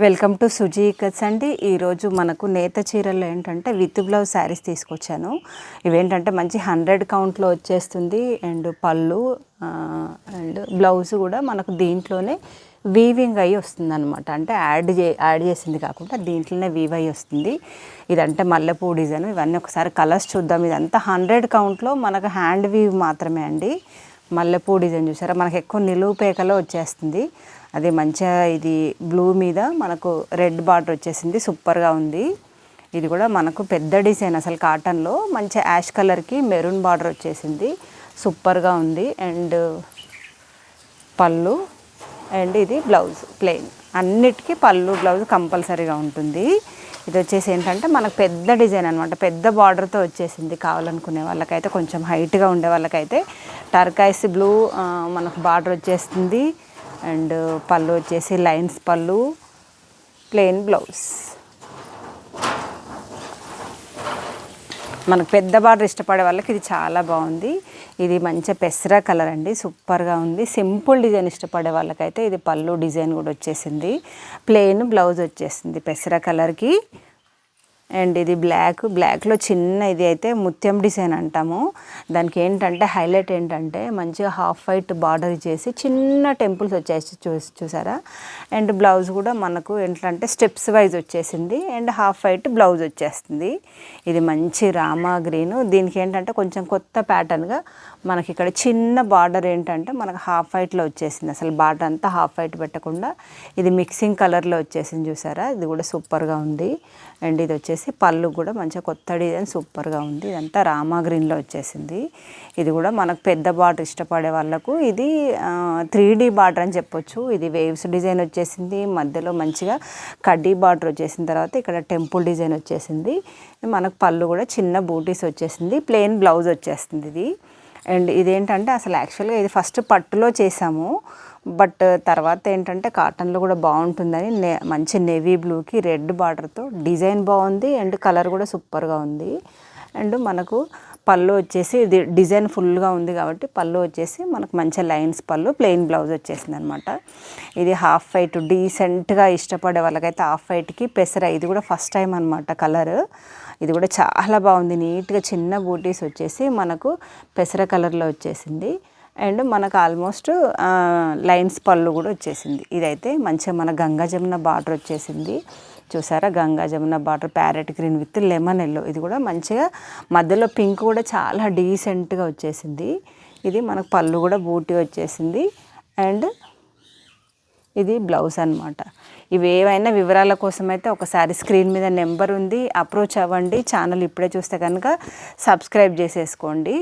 Welcome to Suji cuts అండి. ఈరోజు మనకు నేత చీరలు ఏంటంటే విత్ బ్లౌజ్ శారీస్ తీసుకొచ్చాను. ఇవేంటంటే మంచి 100 కౌంట్లో వచ్చేస్తుంది. అండ్ పళ్ళు అండ్ బ్లౌజ్ కూడా మనకు దీంట్లోనే వీవింగ్ అయ్యి వస్తుంది అనమాట. అంటే యాడ్ చేసింది కాకుండా దీంట్లోనే వీవ్ అయ్యి వస్తుంది. ఇదంటే మల్లెపూ డిజైన్. ఇవన్నీ ఒకసారి కలర్స్ చూద్దాం. ఇదంతా 100 కౌంట్లో మనకు హ్యాండ్ వీవ్ మాత్రమే అండి. మల్లెపూ డిజైన్ చూసారా, మనకు ఎక్కువ నిలువు పేకలో వచ్చేస్తుంది. అది మంచిగా ఇది బ్లూ మీద మనకు రెడ్ బార్డర్ వచ్చేసింది, సూపర్గా ఉంది. ఇది కూడా మనకు పెద్ద డిజైన్, అసలు కాటన్లో మంచి యాష్ కలర్కి మెరూన్ బార్డర్ వచ్చేసింది, సూపర్గా ఉంది. అండ్ పళ్ళు అండ్ ఇది బ్లౌజ్ ప్లెయిన్, అన్నిటికీ పళ్ళు బ్లౌజ్ కంపల్సరీగా ఉంటుంది. ఇది వచ్చేసి ఏంటంటే మనకు పెద్ద డిజైన్ అనమాట, పెద్ద బార్డర్తో వచ్చేసింది. కావాలనుకునే వాళ్ళకైతే, కొంచెం హైట్గా ఉండే వాళ్ళకైతే టర్కాయిస్ బ్లూ మనకు బార్డర్ వచ్చేస్తుంది. అండ్ పళ్ళు వచ్చేసి లైన్స్ పళ్ళు, ప్లెయిన్ బ్లౌజ్. మనకు పెద్ద బార్డర్ ఇష్టపడే వాళ్ళకి ఇది చాలా బాగుంది. ఇది మంచి పెసర కలర్ అండి, సూపర్గా ఉంది. సింపుల్ డిజైన్ ఇష్టపడే వాళ్ళకైతే ఇది పళ్ళు డిజైన్ కూడా వచ్చేసింది, ప్లెయిన్ బ్లౌజ్ వచ్చేసింది పెసర కలర్కి. అండ్ ఇది బ్లాక్లో చిన్న ఇది అయితే ముత్యం డిజైన్ అంటాము. దానికి ఏంటంటే హైలైట్ ఏంటంటే మంచిగా హాఫ్ వైట్ బార్డర్ చేసి చిన్న టెంపుల్స్ వచ్చేసి చూసారా. అండ్ బ్లౌజ్ కూడా మనకు ఏంటంటే స్టెప్స్ వైజ్ వచ్చేసింది. అండ్ హాఫ్ వైట్ బ్లౌజ్ వచ్చేస్తుంది. ఇది మంచి రామా గ్రీన్. దీనికి ఏంటంటే కొంచెం కొత్త ప్యాటర్న్గా మనకి ఇక్కడ చిన్న బార్డర్ ఏంటంటే మనకు హాఫ్ వైట్లో వచ్చేసింది. అసలు బార్డర్ అంతా హాఫ్ వైట్ పెట్టకుండా ఇది మిక్సింగ్ కలర్లో వచ్చేసింది చూసారా. ఇది కూడా సూపర్గా ఉంది. అండ్ ఇది వచ్చేసి పళ్ళు కూడా మంచిగా కొత్త డిజైన్ సూపర్గా ఉంది. ఇదంతా రామా గ్రీన్లో వచ్చేసింది. ఇది కూడా మనకు పెద్ద బార్డర్ ఇష్టపడే వాళ్ళకు ఇది 3D బార్డర్ అని చెప్పొచ్చు. ఇది వేవ్స్ డిజైన్ వచ్చేసింది, మధ్యలో మంచిగా కడ్డీ బార్డర్ వచ్చేసిన తర్వాత ఇక్కడ టెంపుల్ డిజైన్ వచ్చేసింది. మనకు పళ్ళు కూడా చిన్న బూటీస్ వచ్చేసింది, ప్లెయిన్ బ్లౌజ్ వచ్చేస్తుంది ఇది. అండ్ ఇదేంటంటే అసలు యాక్చువల్గా ఇది ఫస్ట్ పట్టులో చేసాము, బట్ తర్వాత ఏంటంటే కాటన్లో కూడా బాగుంటుందని మంచి నేవీ బ్లూకి రెడ్ బార్డర్తో డిజైన్ బాగుంది. అండ్ కలర్ కూడా సూపర్గా ఉంది. అండ్ మనకు పళ్ళు వచ్చేసి ఇది డిజైన్ ఫుల్గా ఉంది కాబట్టి పళ్ళు వచ్చేసి మనకు మంచి లైన్స్ పళ్ళు, ప్లెయిన్ బ్లౌజ్ వచ్చేసింది అనమాట. ఇది హాఫ్ వైట్ డీసెంట్గా ఇష్టపడే వాళ్ళకైతే హాఫ్ వైట్కి పెసర, ఇది కూడా ఫస్ట్ టైం అనమాట కలర్. ఇది కూడా చాలా బాగుంది, నీట్గా చిన్న బూటీస్ వచ్చేసి మనకు పెసర కలర్లో వచ్చేసింది. అండ్ మనకు ఆల్మోస్ట్ లైన్స్ పళ్ళు కూడా వచ్చేసింది. ఇదైతే మంచిగా మన గంగా జమున బార్డర్ వచ్చేసింది చూసారా. Ganga Jamuna border parrot green with lemon yellow. ఇది కూడా మంచిగా మధ్యలో పింక్ కూడా చాలా డీసెంట్గా వచ్చేసింది. ఇది మనకు పళ్ళు కూడా బూటీ వచ్చేసింది. అండ్ ఇది బ్లౌజ్ అనమాట. ఇవి ఏవైనా వివరాల కోసం అయితే ఒకసారి స్క్రీన్ మీద నెంబర్ ఉంది, అప్రోచ్ అవ్వండి. ఛానల్ ఇప్పుడే చూస్తే కనుక సబ్స్క్రైబ్ చేసేసుకోండి.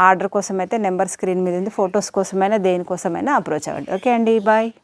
ఆర్డర్ కోసం అయితే నెంబర్ స్క్రీన్ మీద ఉంది. ఫొటోస్ కోసమైనా దేనికోసమైనా అప్రోచ్ అవ్వండి. ఓకే అండి, బాయ్.